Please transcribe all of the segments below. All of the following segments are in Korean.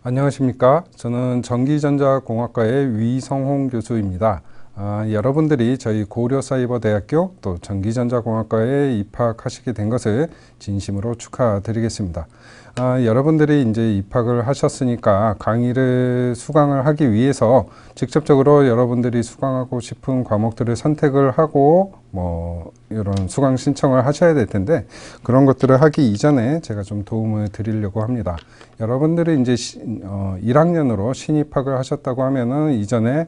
안녕하십니까. 저는 전기전자공학과의 위성홍 교수입니다. 여러분들이 저희 고려사이버대학교 또 전기전자공학과에 입학하시게 된 것을 진심으로 축하드리겠습니다. 여러분들이 이제 입학을 하셨으니까 강의를 수강을 하기 위해서 직접적으로 여러분들이 수강하고 싶은 과목들을 선택을 하고 이런 수강 신청을 하셔야 될 텐데, 그런 것들을 하기 이전에 제가 좀 도움을 드리려고 합니다. 여러분들이 이제 1학년으로 신입학을 하셨다고 하면은 이전에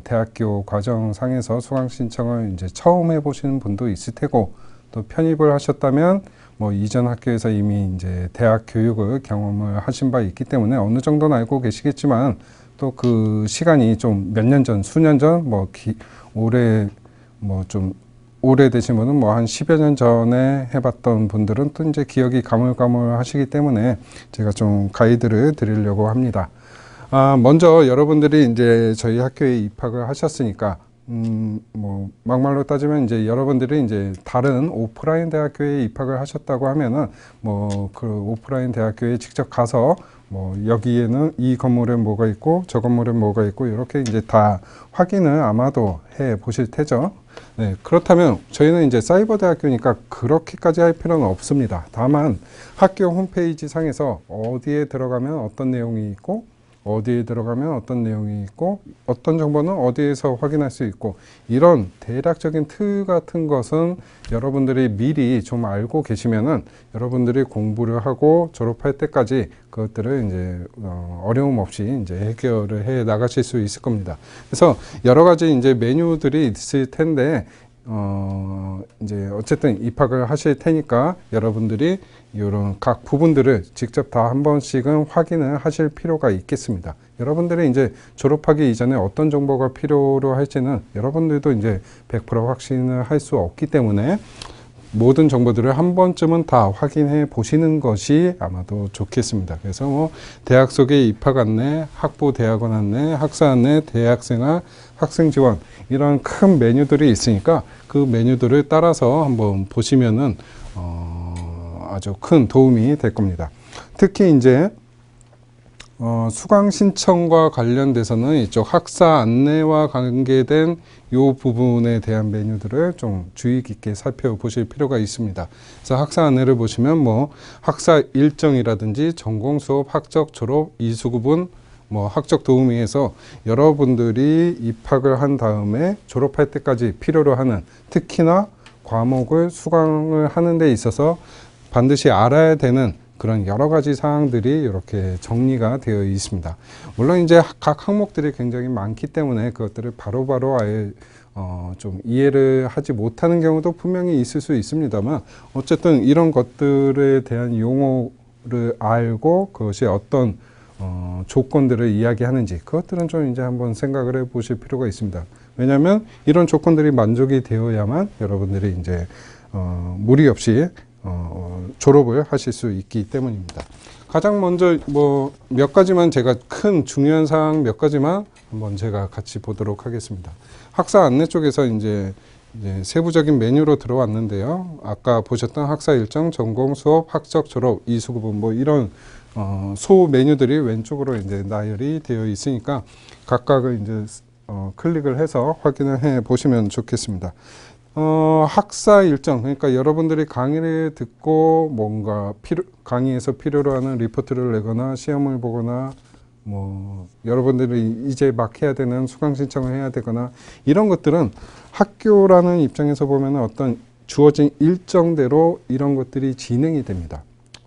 대학교 과정상에서 수강 신청을 이제 처음 해보시는 분도 있을 테고, 또 편입을 하셨다면 이전 학교에서 이미 이제 대학 교육을 경험을 하신 바 있기 때문에 어느 정도는 알고 계시겠지만, 또 그 시간이 좀 몇 년 전, 수년 전, 좀 오래되신 분은 한 10여 년 전에 해봤던 분들은 또 이제 기억이 가물가물 하시기 때문에 제가 좀 가이드를 드리려고 합니다. 먼저 여러분들이 이제 저희 학교에 입학을 하셨으니까, 막말로 따지면 이제 여러분들이 이제 다른 오프라인 대학교에 입학을 하셨다고 하면은, 그 오프라인 대학교에 직접 가서 여기에는 이 건물에 뭐가 있고 저 건물에 뭐가 있고 이렇게 이제 다 확인을 아마도 해 보실 테죠. 네, 그렇다면 저희는 이제 사이버 대학교니까 그렇게까지 할 필요는 없습니다. 다만 학교 홈페이지 상에서 어디에 들어가면 어떤 내용이 있고, 어디에 들어가면 어떤 내용이 있고, 어떤 정보는 어디에서 확인할 수 있고, 이런 대략적인 틀 같은 것은 여러분들이 미리 좀 알고 계시면은 여러분들이 공부를 하고 졸업할 때까지 그것들을 이제 어려움 없이 이제 해결을 해 나가실 수 있을 겁니다. 그래서 여러 가지 이제 메뉴들이 있을 텐데, 이제 어쨌든 입학을 하실 테니까 여러분들이 이런 각 부분들을 직접 다 한 번씩은 확인을 하실 필요가 있겠습니다. 여러분들이 이제 졸업하기 이전에 어떤 정보가 필요로 할지는 여러분들도 이제 100% 확신을 할 수 없기 때문에 모든 정보들을 한 번쯤은 다 확인해 보시는 것이 아마도 좋겠습니다. 그래서 대학 속의 입학 안내, 학부 대학원 안내, 학사 안내, 대학생활, 학생 지원, 이런 큰 메뉴들이 있으니까 그 메뉴들을 따라서 한번 보시면은 아주 큰 도움이 될 겁니다. 특히 이제 수강 신청과 관련돼서는 이쪽 학사 안내와 관계된 이 부분에 대한 메뉴들을 좀 주의 깊게 살펴보실 필요가 있습니다. 그래서 학사 안내를 보시면 학사 일정이라든지 전공 수업, 학적 졸업, 이수구분, 학적 도우미에서 여러분들이 입학을 한 다음에 졸업할 때까지 필요로 하는, 특히나 과목을 수강을 하는 데 있어서 반드시 알아야 되는 그런 여러 가지 사항들이 이렇게 정리가 되어 있습니다. 물론 이제 각 항목들이 굉장히 많기 때문에 그것들을 바로바로 아예 좀 이해를 하지 못하는 경우도 분명히 있을 수 있습니다만, 어쨌든 이런 것들에 대한 용어를 알고 그것이 어떤 조건들을 이야기하는지, 그것들은 좀 이제 한번 생각을 해 보실 필요가 있습니다. 왜냐하면 이런 조건들이 만족이 되어야만 여러분들이 이제 무리 없이 졸업을 하실 수 있기 때문입니다. 가장 먼저 몇 가지만, 제가 큰 중요한 사항 몇 가지만 한번 제가 같이 보도록 하겠습니다. 학사 안내 쪽에서 이제 세부적인 메뉴로 들어왔는데요. 아까 보셨던 학사 일정, 전공 수업, 학적 졸업, 이수구분 이런 소 메뉴들이 왼쪽으로 이제 나열이 되어 있으니까 각각을 이제 클릭을 해서 확인을 해 보시면 좋겠습니다. 학사 일정, 그러니까 여러분들이 강의를 듣고 뭔가 강의에서 필요로 하는 리포트를 내거나 시험을 보거나 여러분들이 이제 막 해야 되는 수강 신청을 해야 되거나, 이런 것들은 학교라는 입장에서 보면 어떤 주어진 일정대로 이런 것들이 진행이 됩니다.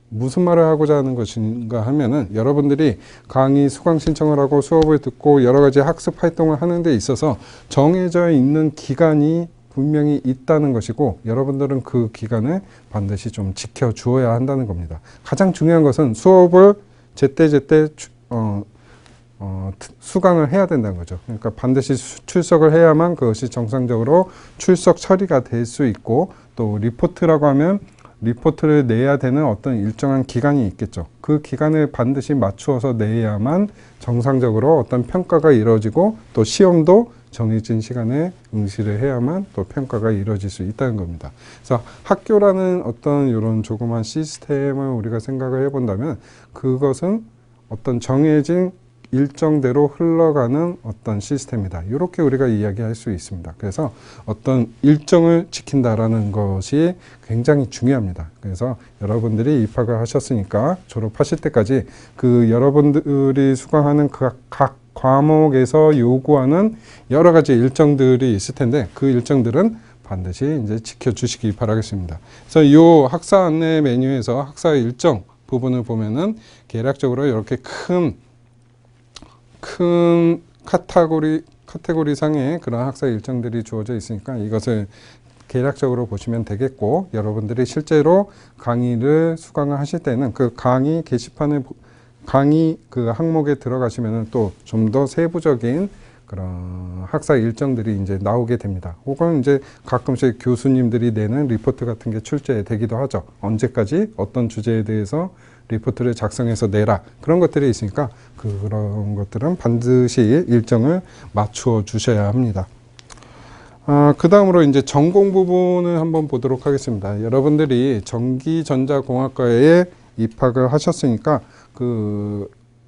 무슨 말을 하고자 하는 것인가 하면은, 여러분들이 강의 수강 신청을 하고 수업을 듣고 여러 가지 학습 활동을 하는 데 있어서 정해져 있는 기간이 분명히 있다는 것이고, 여러분들은 그 기간을 반드시 좀 지켜주어야 한다는 겁니다. 가장 중요한 것은 수업을 제때제때 수강을 해야 된다는 거죠. 그러니까 반드시 출석을 해야만 그것이 정상적으로 출석 처리가 될 수 있고, 또 리포트라고 하면 리포트를 내야 되는 어떤 일정한 기간이 있겠죠. 그 기간을 반드시 맞추어서 내야만 정상적으로 어떤 평가가 이루어지고, 또 시험도 정해진 시간에 응시를 해야만 또 평가가 이루어질 수 있다는 겁니다. 그래서 학교라는 어떤 이런 조그만 시스템을 우리가 생각을 해본다면, 그것은 어떤 정해진 일정대로 흘러가는 어떤 시스템이다. 이렇게 우리가 이야기할 수 있습니다. 그래서 어떤 일정을 지킨다라는 것이 굉장히 중요합니다. 그래서 여러분들이 입학을 하셨으니까 졸업하실 때까지 그 여러분들이 수강하는 각 과목에서 요구하는 여러 가지 일정들이 있을 텐데 그 일정들은 반드시 이제 지켜주시기 바라겠습니다. 그래서 이 학사 안내 메뉴에서 학사 일정 부분을 보면은 대략적으로 이렇게 큰 카테고리 상의 그런 학사 일정들이 주어져 있으니까 이것을 대략적으로 보시면 되겠고, 여러분들이 실제로 강의를 수강을 하실 때는 그 강의 게시판을 강의 그 항목에 들어가시면은 또 좀 더 세부적인 그런 학사 일정들이 이제 나오게 됩니다. 혹은 이제 가끔씩 교수님들이 내는 리포트 같은 게 출제되기도 하죠. 언제까지 어떤 주제에 대해서 리포트를 작성해서 내라. 그런 것들이 있으니까 그런 것들은 반드시 일정을 맞추어 주셔야 합니다. 그 다음으로 이제 전공 부분을 한번 보도록 하겠습니다. 여러분들이 전기전자공학과에 입학을 하셨으니까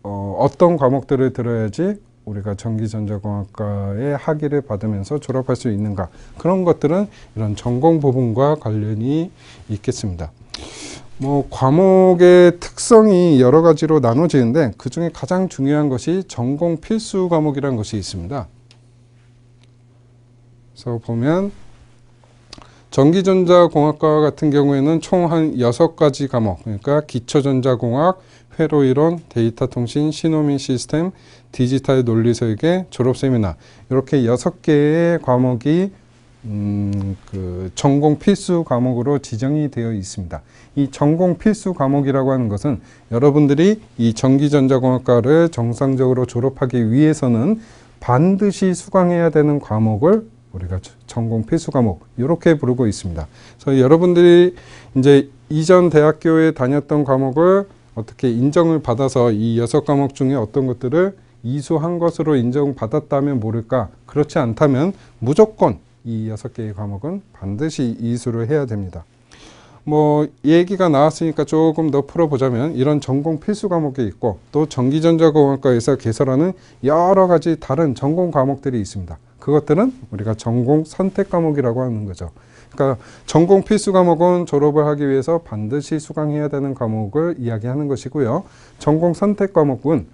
어떤 과목들을 들어야지 우리가 전기전자공학과에 학위를 받으면서 졸업할 수 있는가, 그런 것들은 이런 전공 부분과 관련이 있겠습니다. 과목의 특성이 여러 가지로 나눠지는데 그 중에 가장 중요한 것이 전공 필수 과목이라는 것이 있습니다. 그래서 보면 전기전자공학과 같은 경우에는 총 한 6가지 과목, 그러니까 기초전자공학, 회로이론, 데이터통신, 신호미 시스템, 디지털 논리설계, 졸업세미나, 이렇게 6개의 과목이 그 전공 필수 과목으로 지정이 되어 있습니다. 이 전공 필수 과목이라고 하는 것은 여러분들이 이 전기전자공학과를 정상적으로 졸업하기 위해서는 반드시 수강해야 되는 과목을 우리가 전공 필수 과목 이렇게 부르고 있습니다. 그래서 여러분들이 이제 이전 대학교에 다녔던 과목을 어떻게 인정을 받아서 이 6과목 중에 어떤 것들을 이수한 것으로 인정받았다면 모를까, 그렇지 않다면 무조건 이 6개의 과목은 반드시 이수를 해야 됩니다. 얘기가 나왔으니까 조금 더 풀어보자면 이런 전공 필수 과목이 있고 또 전기전자공학과에서 개설하는 여러 가지 다른 전공 과목들이 있습니다. 그것들은 우리가 전공 선택 과목이라고 하는 거죠. 그러니까 전공 필수 과목은 졸업을 하기 위해서 반드시 수강해야 되는 과목을 이야기하는 것이고요. 전공 선택 과목은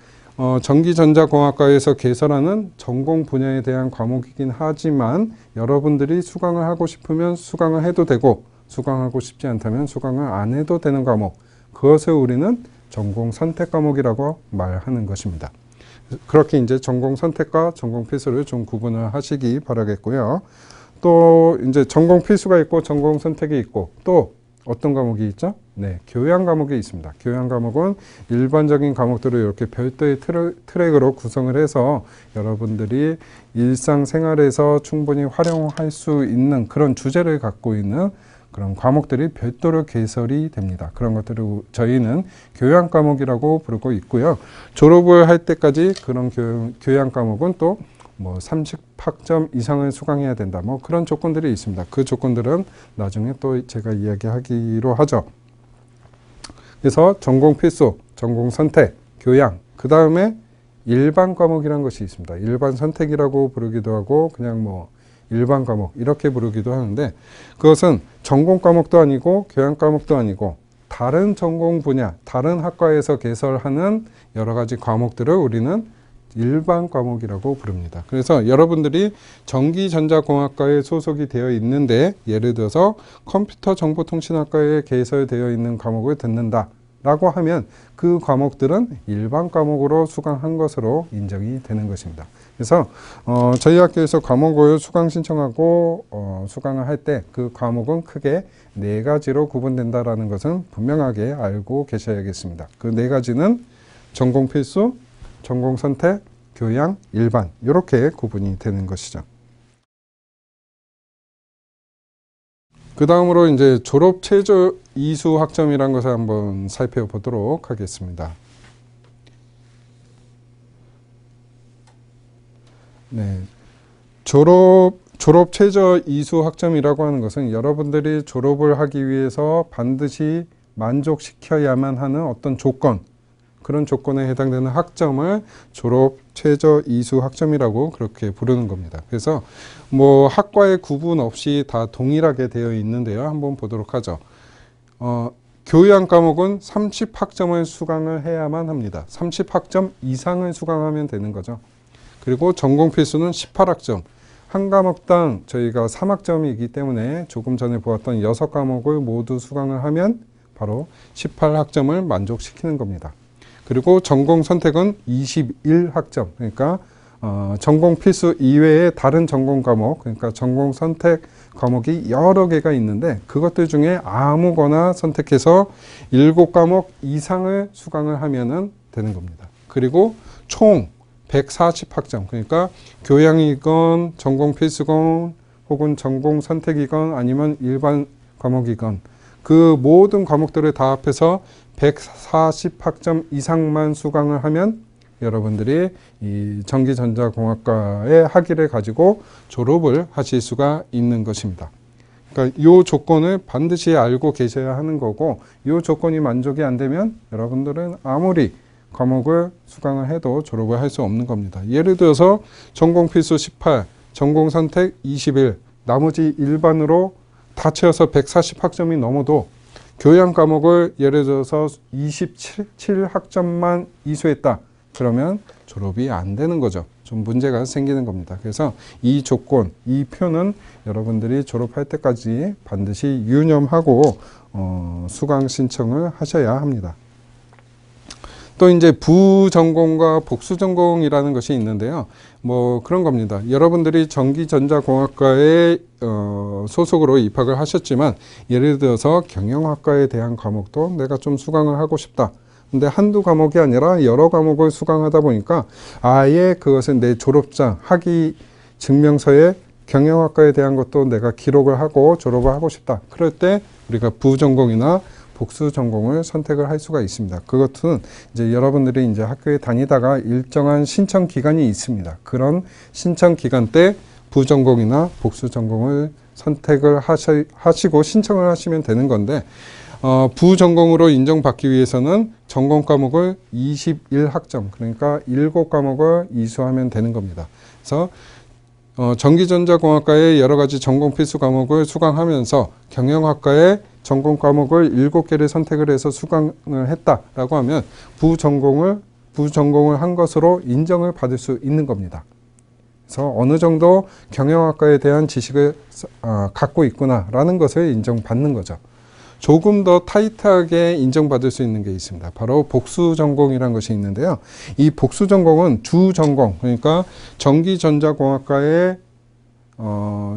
전기전자공학과에서 개설하는 전공 분야에 대한 과목이긴 하지만 여러분들이 수강을 하고 싶으면 수강을 해도 되고 수강하고 싶지 않다면 수강을 안 해도 되는 과목, 그것을 우리는 전공 선택 과목이라고 말하는 것입니다. 그렇게 이제 전공 선택과 전공 필수를 좀 구분을 하시기 바라겠고요. 또 이제 전공 필수가 있고 전공 선택이 있고 또 어떤 과목이 있죠? 네, 교양 과목이 있습니다. 교양 과목은 일반적인 과목들을 이렇게 별도의 트랙으로 구성을 해서 여러분들이 일상생활에서 충분히 활용할 수 있는 그런 주제를 갖고 있는 그런 과목들이 별도로 개설이 됩니다. 그런 것들을 저희는 교양 과목이라고 부르고 있고요. 졸업을 할 때까지 그런 교양 과목은 또 30학점 이상을 수강해야 된다. 그런 조건들이 있습니다. 그 조건들은 나중에 또 제가 이야기하기로 하죠. 그래서 전공 필수, 전공 선택, 교양, 그 다음에 일반 과목이라는 것이 있습니다. 일반 선택이라고 부르기도 하고 그냥 일반 과목 이렇게 부르기도 하는데, 그것은 전공 과목도 아니고 교양 과목도 아니고 다른 전공 분야, 다른 학과에서 개설하는 여러 가지 과목들을 우리는 일반 과목이라고 부릅니다. 그래서 여러분들이 전기전자공학과에 소속이 되어 있는데 예를 들어서 컴퓨터정보통신학과에 개설되어 있는 과목을 듣는다 라고 하면 그 과목들은 일반 과목으로 수강한 것으로 인정이 되는 것입니다. 그래서 저희 학교에서 과목을 수강 신청하고 수강을 할 때 그 과목은 크게 4가지로 구분된다라는 것은 분명하게 알고 계셔야겠습니다. 그 4가지는 전공 필수, 전공 선택, 교양, 일반 이렇게 구분이 되는 것이죠. 그 다음으로 이제 졸업 최저 이수 학점이라는 것을 한번 살펴보도록 하겠습니다. 네, 졸업 최저 이수 학점이라고 하는 것은 여러분들이 졸업을 하기 위해서 반드시 만족시켜야만 하는 어떤 조건, 그런 조건에 해당되는 학점을 졸업 최저 이수 학점이라고 그렇게 부르는 겁니다. 그래서 뭐 학과의 구분 없이 다 동일하게 되어 있는데요. 한번 보도록 하죠. 교양 과목은 30학점을 수강을 해야만 합니다. 30학점 이상을 수강하면 되는 거죠. 그리고 전공 필수는 18학점. 한 과목당 저희가 3학점이기 때문에 조금 전에 보았던 6과목을 모두 수강을 하면 바로 18학점을 만족시키는 겁니다. 그리고 전공 선택은 21학점. 그러니까 전공 필수 이외에 다른 전공 과목, 그러니까 전공 선택 과목이 여러 개가 있는데 그것들 중에 아무거나 선택해서 7과목 이상을 수강을 하면 되는 겁니다. 그리고 총 140학점, 그러니까 교양이건 전공 필수건 혹은 전공 선택이건 아니면 일반 과목이건 그 모든 과목들을 다 합해서 140학점 이상만 수강을 하면 여러분들이 이 전기전자공학과의 학위를 가지고 졸업을 하실 수가 있는 것입니다. 그러니까 이 조건을 반드시 알고 계셔야 하는 거고, 이 조건이 만족이 안 되면 여러분들은 아무리 과목을 수강을 해도 졸업을 할 수 없는 겁니다. 예를 들어서 전공 필수 18, 전공 선택 21, 나머지 일반으로 다 채워서 140학점이 넘어도 교양 과목을 예를 들어서 27학점만 이수했다. 그러면 졸업이 안 되는 거죠. 좀 문제가 생기는 겁니다. 그래서 이 조건, 이 표는 여러분들이 졸업할 때까지 반드시 유념하고 수강 신청을 하셔야 합니다. 또 이제 부전공과 복수전공이라는 것이 있는데요. 뭐 그런 겁니다. 여러분들이 전기전자공학과에 소속으로 입학을 하셨지만 예를 들어서 경영학과에 대한 과목도 내가 좀 수강을 하고 싶다. 근데 한두 과목이 아니라 여러 과목을 수강하다 보니까 아예 그것은 내 졸업장, 학위 증명서에 경영학과에 대한 것도 내가 기록을 하고 졸업을 하고 싶다. 그럴 때 우리가 부전공이나 복수 전공을 선택을 할 수가 있습니다. 그것은 이제 여러분들이 이제 학교에 다니다가 일정한 신청 기간이 있습니다. 그런 신청 기간 때 부전공이나 복수 전공을 선택을 하시고 신청을 하시면 되는 건데, 부전공으로 인정받기 위해서는 전공 과목을 21학점, 그러니까 7과목을 이수하면 되는 겁니다. 그래서 전기전자공학과의 여러 가지 전공 필수 과목을 수강하면서 경영학과의 전공 과목을 7개를 선택을 해서 수강을 했다라고 하면 부전공을 한 것으로 인정을 받을 수 있는 겁니다. 그래서 어느 정도 경영학과에 대한 지식을 갖고 있구나라는 것을 인정받는 거죠. 조금 더 타이트하게 인정받을 수 있는 게 있습니다. 바로 복수전공이라는 것이 있는데요. 이 복수전공은 주전공, 그러니까 전기전자공학과의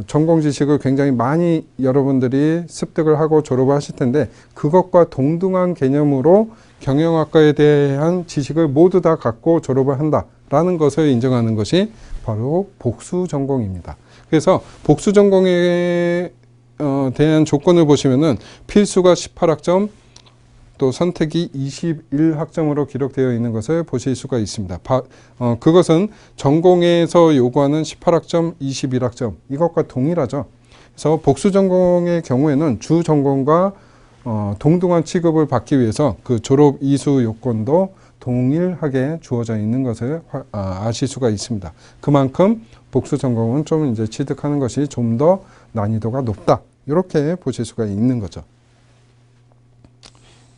전공 지식을 굉장히 많이 여러분들이 습득을 하고 졸업을 하실 텐데 그것과 동등한 개념으로 경영학과에 대한 지식을 모두 다 갖고 졸업을 한다라는 것을 인정하는 것이 바로 복수전공입니다. 그래서 복수전공에 대한 조건을 보시면은 필수가 18학점, 또 선택이 21학점으로 기록되어 있는 것을 보실 수가 있습니다. 그것은 전공에서 요구하는 18학점, 21학점 이것과 동일하죠. 그래서 복수전공의 경우에는 주전공과 동등한 취급을 받기 위해서 그 졸업 이수 요건도 동일하게 주어져 있는 것을 아실 수가 있습니다. 그만큼 복수전공은 좀 이제 취득하는 것이 좀 더 난이도가 높다. 이렇게 보실 수가 있는 거죠.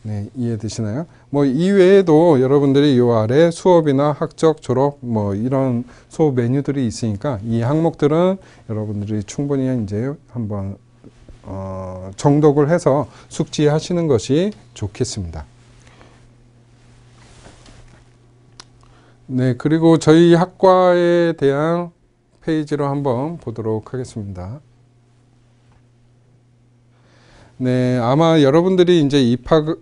네, 이해되시나요? 뭐 이외에도 여러분들이 이 아래 수업이나 학적, 졸업 뭐 이런 수업 메뉴들이 있으니까 이 항목들은 여러분들이 충분히 이제 한번 정독을 해서 숙지하시는 것이 좋겠습니다. 네, 그리고 저희 학과에 대한 페이지로 한번 보도록 하겠습니다. 네, 아마 여러분들이 이제 입학을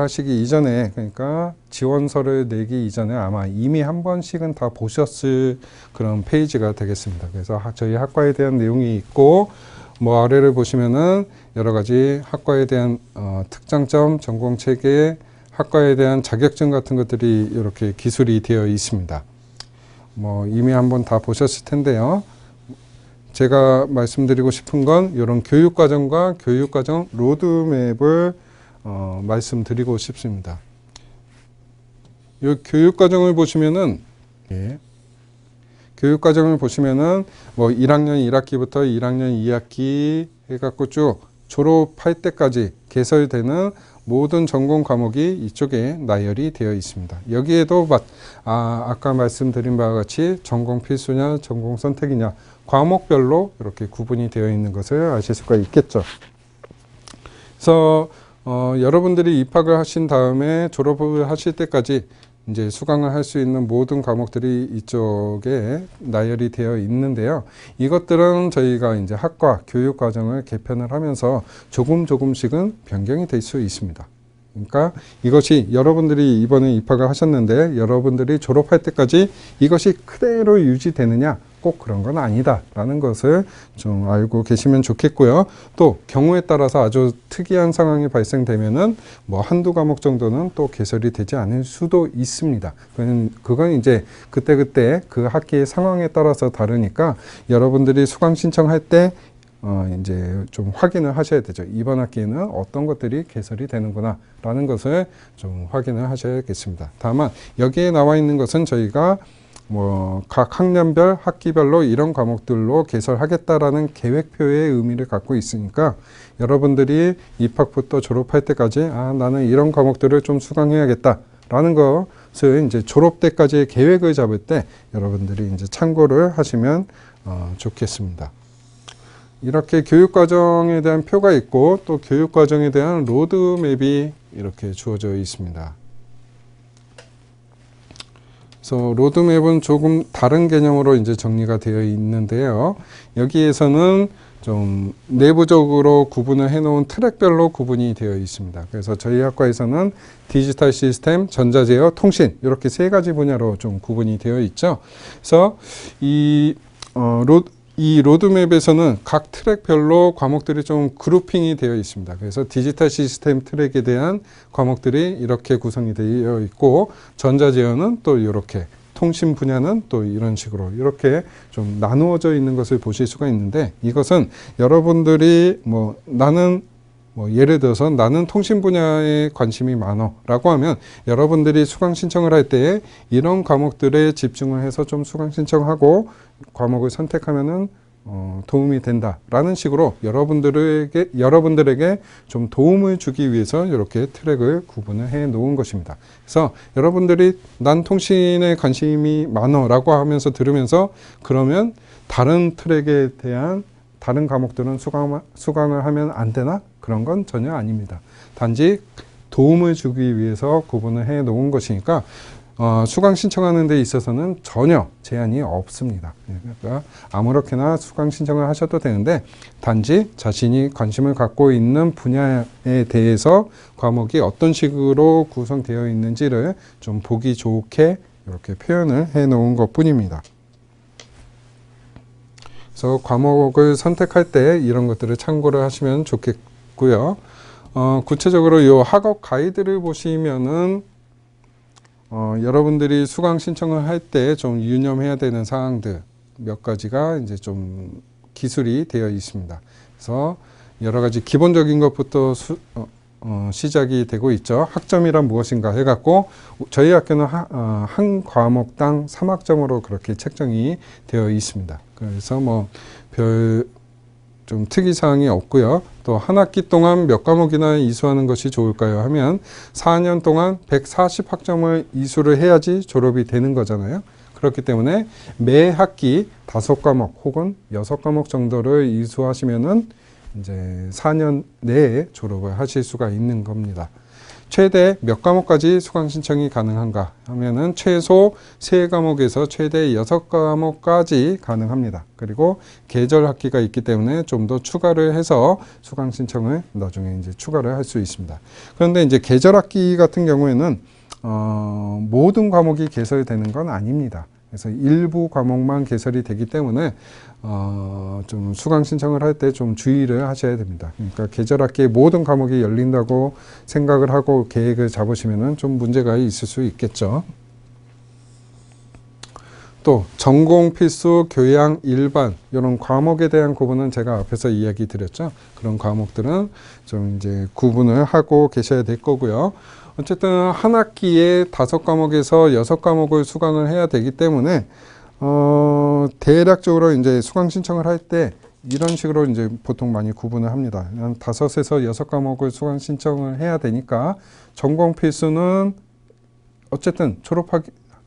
하시기 이전에, 그러니까 지원서를 내기 이전에 아마 이미 한 번씩은 다 보셨을 그런 페이지가 되겠습니다. 그래서 저희 학과에 대한 내용이 있고, 뭐 아래를 보시면은 여러 가지 학과에 대한 특장점, 전공 체계, 학과에 대한 자격증 같은 것들이 이렇게 기술이 되어 있습니다. 뭐 이미 한번 다 보셨을 텐데요. 제가 말씀드리고 싶은 건 이런 교육과정과 교육과정 로드맵을 말씀드리고 싶습니다. 요 교육과정을 보시면은, 예. 교육과정을 보시면은 뭐 1학년 1학기부터 1학년 2학기 해갖고 쭉 졸업할 때까지 개설되는 모든 전공 과목이 이쪽에 나열이 되어 있습니다. 여기에도 아까 말씀드린 바와 같이 전공 필수냐, 전공 선택이냐, 과목별로 이렇게 구분이 되어 있는 것을 아실 수가 있겠죠. 그래서 여러분들이 입학을 하신 다음에 졸업을 하실 때까지 이제 수강을 할 수 있는 모든 과목들이 이쪽에 나열이 되어 있는데요. 이것들은 저희가 이제 학과 교육 과정을 개편을 하면서 조금씩은 변경이 될 수 있습니다. 그러니까 이것이 여러분들이 이번에 입학을 하셨는데 여러분들이 졸업할 때까지 이것이 그대로 유지되느냐? 꼭 그런 건 아니다라는 것을 좀 알고 계시면 좋겠고요. 또 경우에 따라서 아주 특이한 상황이 발생되면은 뭐 한두 과목 정도는 또 개설이 되지 않을 수도 있습니다. 그건 이제 그때 그 학기의 상황에 따라서 다르니까 여러분들이 수강 신청할 때 이제 좀 확인을 하셔야 되죠. 이번 학기에는 어떤 것들이 개설이 되는구나 라는 것을 좀 확인을 하셔야겠습니다. 다만 여기에 나와 있는 것은 저희가 뭐 각 학년별 학기별로 이런 과목들로 개설하겠다라는 계획표의 의미를 갖고 있으니까 여러분들이 입학부터 졸업할 때까지 나는 이런 과목들을 좀 수강해야겠다라는 것을 이제 졸업 때까지의 계획을 잡을 때 여러분들이 이제 참고를 하시면 좋겠습니다. 이렇게 교육과정에 대한 표가 있고 또 교육과정에 대한 로드맵이 이렇게 주어져 있습니다. 그래서 로드맵은 조금 다른 개념으로 이제 정리가 되어 있는데요. 여기에서는 좀 내부적으로 구분을 해놓은 트랙별로 구분이 되어 있습니다. 그래서 저희 학과에서는 디지털 시스템, 전자제어, 통신 이렇게 세 가지 분야로 좀 구분이 되어 있죠. 그래서 이 로드맵에서는 각 트랙별로 과목들이 좀 그룹핑이 되어 있습니다. 그래서 디지털 시스템 트랙에 대한 과목들이 이렇게 구성이 되어 있고 전자제어는 또 이렇게 통신 분야는 또 이런 식으로 이렇게 좀 나누어져 있는 것을 보실 수가 있는데 이것은 여러분들이 예를 들어서 나는 통신 분야에 관심이 많어 라고 하면 여러분들이 수강 신청을 할 때 이런 과목들에 집중을 해서 좀 수강 신청하고 과목을 선택하면은 도움이 된다라는 식으로 여러분들에게 좀 도움을 주기 위해서 이렇게 트랙을 구분을 해 놓은 것입니다. 그래서 여러분들이 난 통신에 관심이 많어 라고 하면서 들으면서 그러면 다른 트랙에 대한 다른 과목들은 수강을 하면 안 되나? 그런 건 전혀 아닙니다. 단지 도움을 주기 위해서 구분을 해 놓은 것이니까 수강 신청하는 데 있어서는 전혀 제한이 없습니다. 그러니까 아무렇게나 수강 신청을 하셔도 되는데 단지 자신이 관심을 갖고 있는 분야에 대해서 과목이 어떤 식으로 구성되어 있는지를 좀 보기 좋게 이렇게 표현을 해 놓은 것 뿐입니다. 그래서 과목을 선택할 때 이런 것들을 참고를 하시면 좋겠고요. 구체적으로 이 학업 가이드를 보시면은 여러분들이 수강 신청을 할 때 좀 유념해야 되는 사항들 몇 가지가 이제 좀 기술이 되어 있습니다. 그래서 여러 가지 기본적인 것부터 시작이 되고 있죠. 학점이란 무엇인가 해갖고 저희 학교는 한 과목당 3학점으로 그렇게 책정이 되어 있습니다. 그래서 뭐 별 좀 특이사항이 없고요. 또 한 학기 동안 몇 과목이나 이수하는 것이 좋을까요? 하면 4년 동안 140학점을 이수를 해야지 졸업이 되는 거잖아요. 그렇기 때문에 매 학기 5과목 혹은 6과목 정도를 이수하시면은 이제 4년 내에 졸업을 하실 수가 있는 겁니다. 최대 몇 과목까지 수강 신청이 가능한가 하면은 최소 3과목에서 최대 6과목까지 가능합니다. 그리고 계절 학기가 있기 때문에 좀 더 추가를 해서 수강 신청을 나중에 이제 추가를 할 수 있습니다. 그런데 이제 계절 학기 같은 경우에는 모든 과목이 개설되는 건 아닙니다. 그래서 일부 과목만 개설이 되기 때문에 좀 수강 신청을 할 때 좀 주의를 하셔야 됩니다. 그러니까 계절학기에 모든 과목이 열린다고 생각을 하고 계획을 잡으시면은 좀 문제가 있을 수 있겠죠. 또 전공 필수, 교양, 일반 이런 과목에 대한 구분은 제가 앞에서 이야기 드렸죠. 그런 과목들은 좀 이제 구분을 하고 계셔야 될 거고요. 어쨌든 한 학기에 5과목에서 6과목을 수강을 해야 되기 때문에 대략적으로 이제 수강 신청을 할 때 이런 식으로 이제 보통 많이 구분을 합니다. 한 5에서 6과목을 수강 신청을 해야 되니까 전공 필수는 어쨌든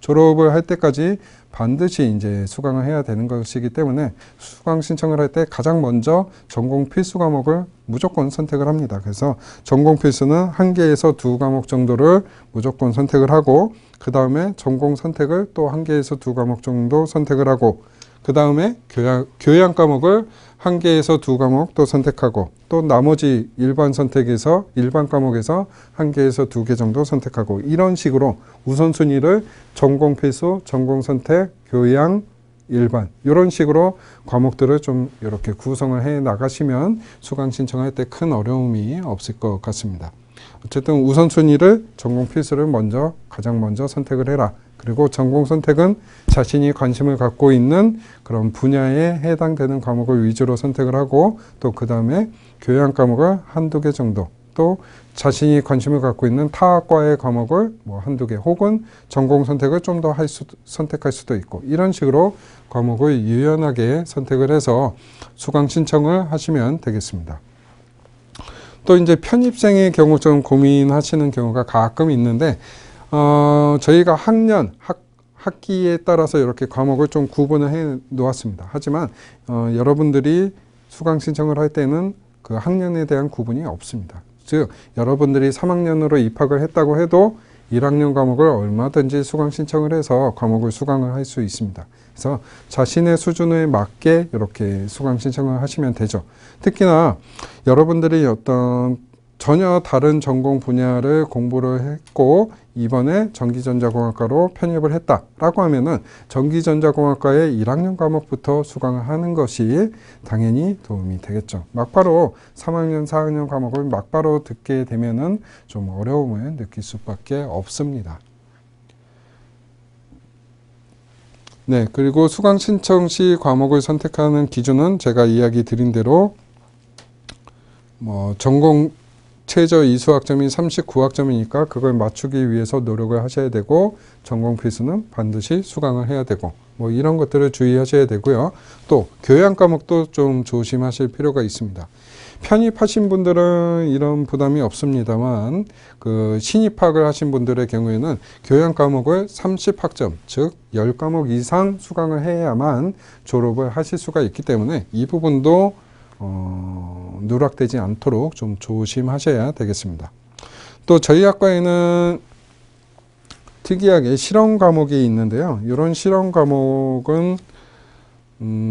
졸업을 할 때까지 반드시 이제 수강을 해야 되는 것이기 때문에 수강 신청을 할 때 가장 먼저 전공 필수 과목을 무조건 선택을 합니다. 그래서 전공 필수는 1개에서 2과목 정도를 무조건 선택을 하고, 그 다음에 전공 선택을 또 1개에서 2과목 정도 선택을 하고, 그 다음에 교양 과목을 1개에서 2과목 또 선택하고, 또 나머지 일반 과목에서 1개에서 2개 정도 선택하고, 이런 식으로 우선순위를 전공 필수, 전공 선택, 교양, 일반, 이런 식으로 과목들을 좀 이렇게 구성을 해 나가시면 수강 신청할 때 큰 어려움이 없을 것 같습니다. 어쨌든 우선순위를 전공 필수를 가장 먼저 선택을 해라. 그리고 전공 선택은 자신이 관심을 갖고 있는 그런 분야에 해당되는 과목을 위주로 선택을 하고, 또 그 다음에 교양 과목을 1~2개 정도, 또 자신이 관심을 갖고 있는 타학과의 과목을 뭐 1~2개, 혹은 전공 선택을 좀 더 선택할 수도 있고, 이런 식으로 과목을 유연하게 선택을 해서 수강 신청을 하시면 되겠습니다. 또 이제 편입생의 경우 좀 고민하시는 경우가 가끔 있는데, 저희가 학기에 따라서 이렇게 과목을 좀 구분을 해 놓았습니다. 하지만 여러분들이 수강 신청을 할 때는 그 학년에 대한 구분이 없습니다. 즉 여러분들이 3학년으로 입학을 했다고 해도 1학년 과목을 얼마든지 수강 신청을 해서 과목을 수강을 할 수 있습니다. 그래서 자신의 수준에 맞게 이렇게 수강 신청을 하시면 되죠. 특히나 여러분들이 어떤 전혀 다른 전공 분야를 공부를 했고 이번에 전기전자공학과로 편입을 했다라고 하면은 전기전자공학과의 1학년 과목부터 수강을 하는 것이 당연히 도움이 되겠죠. 막바로 3학년, 4학년 과목을 막바로 듣게 되면은 좀 어려움을 느낄 수밖에 없습니다. 네, 그리고 수강 신청 시 과목을 선택하는 기준은 제가 이야기 드린 대로 전공 최저 이수학점이 39학점이니까 그걸 맞추기 위해서 노력을 하셔야 되고, 전공 필수는 반드시 수강을 해야 되고, 이런 것들을 주의하셔야 되고요. 또 교양 과목도 좀 조심하실 필요가 있습니다. 편입하신 분들은 이런 부담이 없습니다만 그 신입학을 하신 분들의 경우에는 교양 과목을 30학점, 즉 10과목 이상 수강을 해야만 졸업을 하실 수가 있기 때문에 이 부분도 누락되지 않도록 좀 조심하셔야 되겠습니다. 또 저희 학과에는 특이하게 실험 과목이 있는데요. 이런 실험 과목은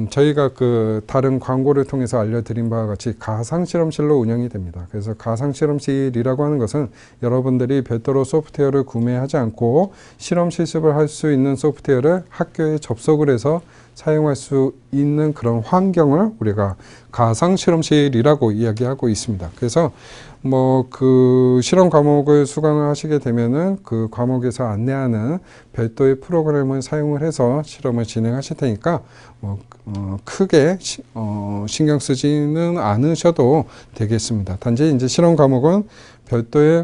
저희가 그 다른 광고를 통해서 알려드린 바와 같이 가상실험실로 운영이 됩니다. 그래서 가상실험실이라고 하는 것은 여러분들이 별도로 소프트웨어를 구매하지 않고 실험 실습을 할 수 있는 소프트웨어를 학교에 접속을 해서 사용할 수 있는 그런 환경을 우리가 가상실험실이라고 이야기하고 있습니다. 그래서 그 실험 과목을 수강을 하시게 되면은 그 과목에서 안내하는 별도의 프로그램을 사용을 해서 실험을 진행하실 테니까 크게 신경 쓰지는 않으셔도 되겠습니다. 단지 이제 실험 과목은 별도의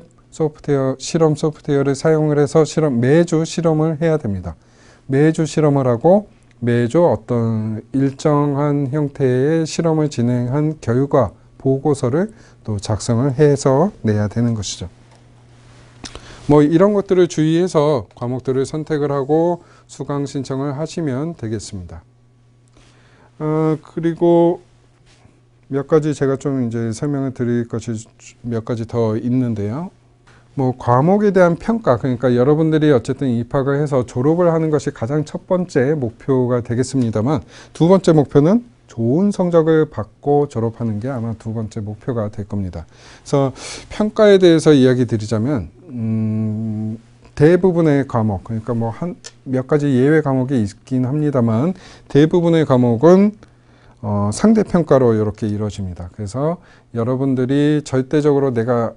실험 소프트웨어를 사용을 해서 매주 실험을 해야 됩니다. 매주 실험을 하고 매주 어떤 일정한 형태의 실험을 진행한 결과 보고서를 또 작성을 해서 내야 되는 것이죠. 이런 것들을 주의해서 과목들을 선택을 하고 수강 신청을 하시면 되겠습니다. 그리고 몇 가지 제가 좀 이제 설명을 드릴 것이 몇 가지 더 있는데요. 과목에 대한 평가, 그러니까 여러분들이 어쨌든 입학을 해서 졸업을 하는 것이 가장 첫 번째 목표가 되겠습니다만, 두 번째 목표는 좋은 성적을 받고 졸업하는 게 아마 두 번째 목표가 될 겁니다. 그래서 평가에 대해서 이야기 드리자면, 대부분의 과목, 그러니까 몇 가지 예외 과목이 있긴 합니다만, 대부분의 과목은 상대평가로 이렇게 이루어집니다. 그래서 여러분들이 절대적으로 내가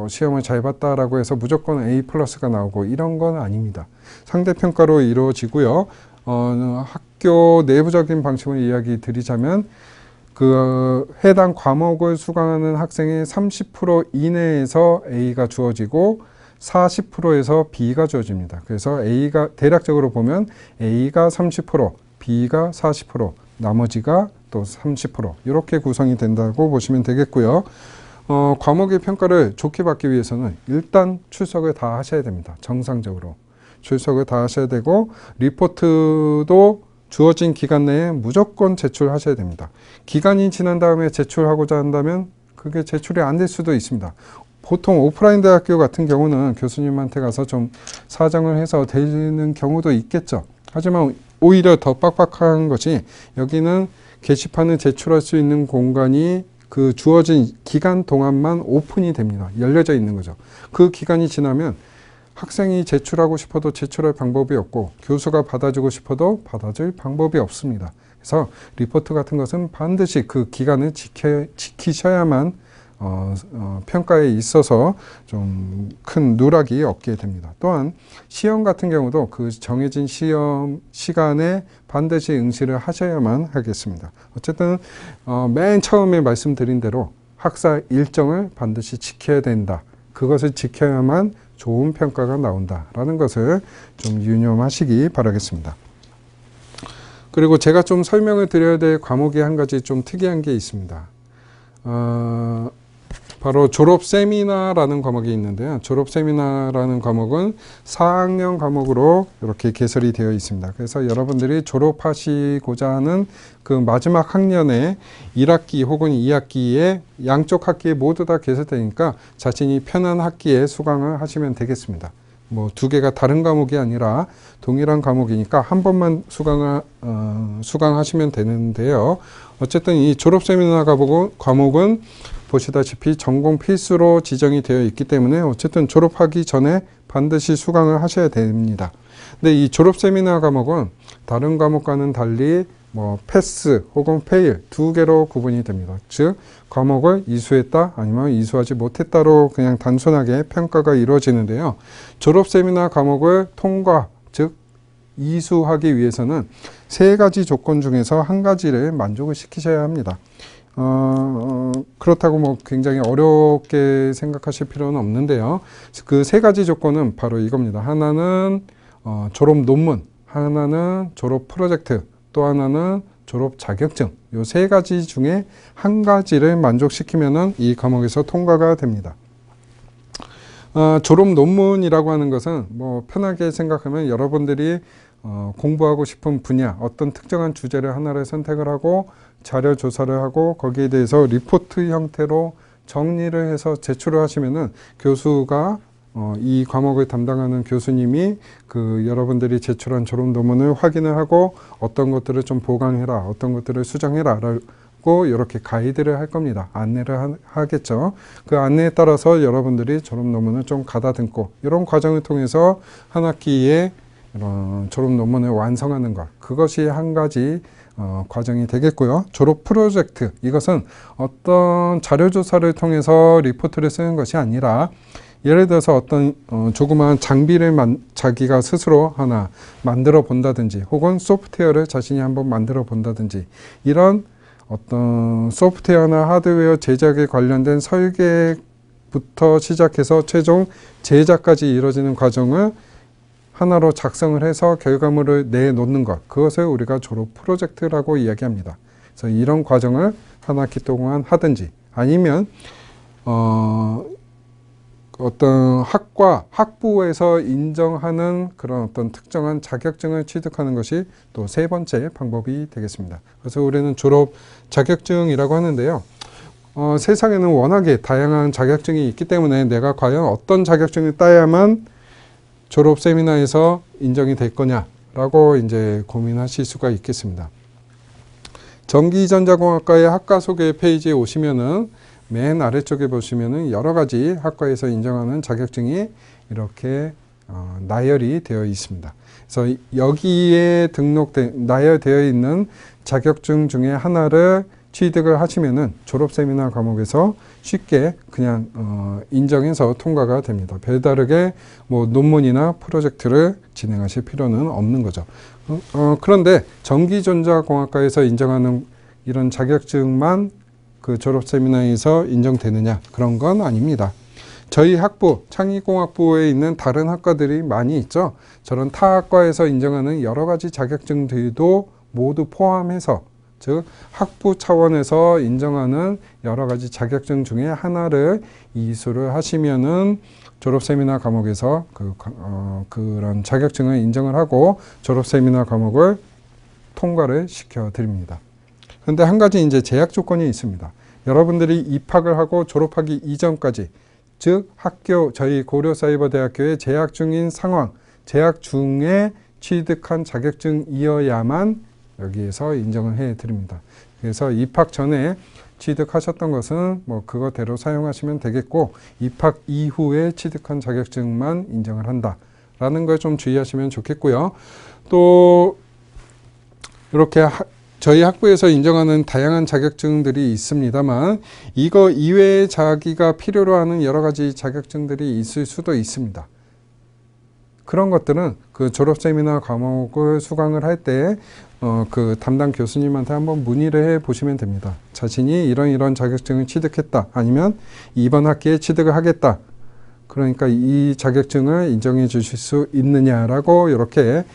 시험을 잘 봤다라고 해서 무조건 A+가 나오고 이런 건 아닙니다. 상대평가로 이루어지고요. 학교 내부적인 방식으로 이야기 드리자면 그 해당 과목을 수강하는 학생의 30% 이내에서 A가 주어지고 40%에서 B가 주어집니다. 그래서 A가 대략적으로 보면 A가 30%, B가 40%, 나머지가 또 30% 이렇게 구성이 된다고 보시면 되겠고요. 과목의 평가를 좋게 받기 위해서는 일단 출석을 다 하셔야 됩니다. 정상적으로 출석을 다 하셔야 되고 리포트도 주어진 기간 내에 무조건 제출하셔야 됩니다. 기간이 지난 다음에 제출하고자 한다면 그게 제출이 안 될 수도 있습니다. 보통 오프라인 대학교 같은 경우는 교수님한테 가서 좀 사정을 해서 되는 경우도 있겠죠. 하지만 오히려 더 빡빡한 것이 여기는 게시판을 제출할 수 있는 공간이 그 주어진 기간 동안만 오픈이 됩니다. 열려져 있는 거죠. 그 기간이 지나면 학생이 제출하고 싶어도 제출할 방법이 없고 교수가 받아주고 싶어도 받아줄 방법이 없습니다. 그래서 리포트 같은 것은 반드시 그 기간을 지키셔야만 평가에 있어서 좀 큰 누락이 없게 됩니다. 또한 시험 같은 경우도 그 정해진 시험 시간에 반드시 응시를 하셔야만 하겠습니다. 어쨌든 맨 처음에 말씀드린 대로 학사 일정을 반드시 지켜야 된다. 그것을 지켜야만 좋은 평가가 나온다라는 것을 좀 유념하시기 바라겠습니다. 그리고 제가 좀 설명을 드려야 될 과목이 한 가지 좀 특이한 게 있습니다. 바로 졸업 세미나라는 과목이 있는데요. 졸업 세미나라는 과목은 4학년 과목으로 이렇게 개설이 되어 있습니다. 그래서 여러분들이 졸업하시고자 하는 그 마지막 학년에 1학기 혹은 2학기에 양쪽 학기에 모두 다 개설되니까 자신이 편한 학기에 수강을 하시면 되겠습니다. 뭐 두 개가 다른 과목이 아니라 동일한 과목이니까 한 번만 수강하시면 되는데요. 어쨌든 이 졸업 세미나 과목은 보시다시피 전공 필수로 지정이 되어 있기 때문에 어쨌든 졸업하기 전에 반드시 수강을 하셔야 됩니다. 근데 이 졸업 세미나 과목은 다른 과목과는 달리 뭐 패스 혹은 페일 두 개로 구분이 됩니다. 즉 과목을 이수했다 아니면 이수하지 못했다로 그냥 단순하게 평가가 이루어지는데요. 졸업 세미나 과목을 통과 즉 이수하기 위해서는 세 가지 조건 중에서 한 가지를 만족을 시키셔야 합니다. 그렇다고 뭐 굉장히 어렵게 생각하실 필요는 없는데요. 그 세 가지 조건은 바로 이겁니다. 하나는 졸업 논문, 하나는 졸업 프로젝트, 또 하나는 졸업 자격증. 이 세 가지 중에 한 가지를 만족시키면은 이 과목에서 통과가 됩니다. 졸업 논문이라고 하는 것은 뭐 편하게 생각하면 여러분들이 공부하고 싶은 분야, 어떤 특정한 주제를 하나를 선택을 하고 자료 조사를 하고 거기에 대해서 리포트 형태로 정리를 해서 제출을 하시면은 교수가 이 과목을 담당하는 교수님이 그 여러분들이 제출한 졸업 논문을 확인을 하고 어떤 것들을 좀 보강해라, 어떤 것들을 수정해라 라고 이렇게 가이드를 할 겁니다. 안내를 하겠죠. 그 안내에 따라서 여러분들이 졸업 논문을 좀 가다듬고 이런 과정을 통해서 한 학기에 이런 졸업 논문을 완성하는 것, 그것이 한 가지 과정이 되겠고요. 졸업 프로젝트, 이것은 어떤 자료조사를 통해서 리포트를 쓰는 것이 아니라 예를 들어서 어떤 조그마한 장비를 자기가 스스로 하나 만들어 본다든지 혹은 소프트웨어를 자신이 한번 만들어 본다든지 이런 어떤 소프트웨어나 하드웨어 제작에 관련된 설계부터 시작해서 최종 제작까지 이루어지는 과정을 하나로 작성을 해서 결과물을 내놓는 것, 그것을 우리가 졸업 프로젝트라고 이야기합니다. 그래서 이런 과정을 한 학기 동안 하든지 아니면 어떤 학부에서 인정하는 그런 어떤 특정한 자격증을 취득하는 것이 또 세 번째 방법이 되겠습니다. 그래서 우리는 졸업 자격증이라고 하는데요. 세상에는 워낙에 다양한 자격증이 있기 때문에 내가 과연 어떤 자격증을 따야만 졸업 세미나에서 인정이 될 거냐라고 이제 고민하실 수가 있겠습니다. 전기전자공학과의 학과 소개 페이지에 오시면은 맨 아래쪽에 보시면은 여러 가지 학과에서 인정하는 자격증이 이렇게 나열이 되어 있습니다. 그래서 여기에 나열되어 있는 자격증 중에 하나를 취득을 하시면은 졸업 세미나 과목에서 쉽게 그냥 인정해서 통과가 됩니다. 별다르게 뭐 논문이나 프로젝트를 진행하실 필요는 없는 거죠. 그런데 전기전자공학과에서 인정하는 이런 자격증만 그 졸업 세미나에서 인정되느냐? 그런 건 아닙니다. 저희 학부, 창의공학부에 있는 다른 학과들이 많이 있죠. 저런 타 학과에서 인정하는 여러 가지 자격증들도 모두 포함해서, 즉 학부 차원에서 인정하는 여러 가지 자격증 중에 하나를 이수를 하시면은 졸업 세미나 과목에서 그런 자격증을 인정을 하고 졸업 세미나 과목을 통과를 시켜 드립니다. 그런데 한 가지 이제 제약 조건이 있습니다. 여러분들이 입학을 하고 졸업하기 이전까지, 즉 학교, 저희 고려사이버대학교에 재학 중인 상황, 재학 중에 취득한 자격증이어야만 여기에서 인정을 해 드립니다. 그래서 입학 전에 취득하셨던 것은 뭐 그거대로 사용하시면 되겠고, 입학 이후에 취득한 자격증만 인정을 한다라는 걸 좀 주의하시면 좋겠고요. 또 이렇게 저희 학부에서 인정하는 다양한 자격증들이 있습니다만, 이거 이외에 자기가 필요로 하는 여러 가지 자격증들이 있을 수도 있습니다. 그런 것들은 그 졸업 세미나 과목을 수강을 할 때 그 담당 교수님한테 한번 문의를 해 보시면 됩니다. 자신이 이런 자격증을 취득했다, 아니면 이번 학기에 취득을 하겠다, 그러니까 이 자격증을 인정해 주실 수 있느냐라고 이렇게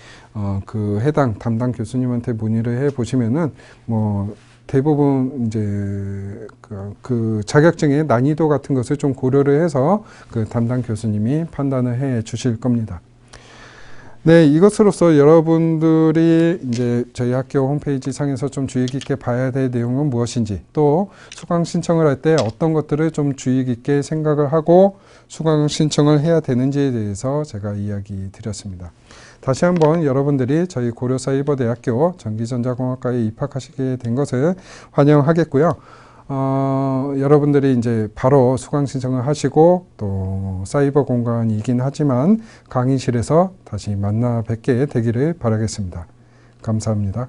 그 해당 담당 교수님한테 문의를 해 보시면은 뭐 대부분 이제 그 자격증의 난이도 같은 것을 좀 고려를 해서 그 담당 교수님이 판단을 해 주실 겁니다. 네, 이것으로서 여러분들이 이제 저희 학교 홈페이지 상에서 좀 주의 깊게 봐야 될 내용은 무엇인지, 또 수강 신청을 할 때 어떤 것들을 좀 주의 깊게 생각을 하고 수강 신청을 해야 되는지에 대해서 제가 이야기 드렸습니다. 다시 한번 여러분들이 저희 고려사이버대학교 전기전자공학과에 입학하시게 된 것을 환영하겠고요. 여러분들이 이제 바로 수강 신청을 하시고 또 사이버 공간이긴 하지만 강의실에서 다시 만나 뵙게 되기를 바라겠습니다. 감사합니다.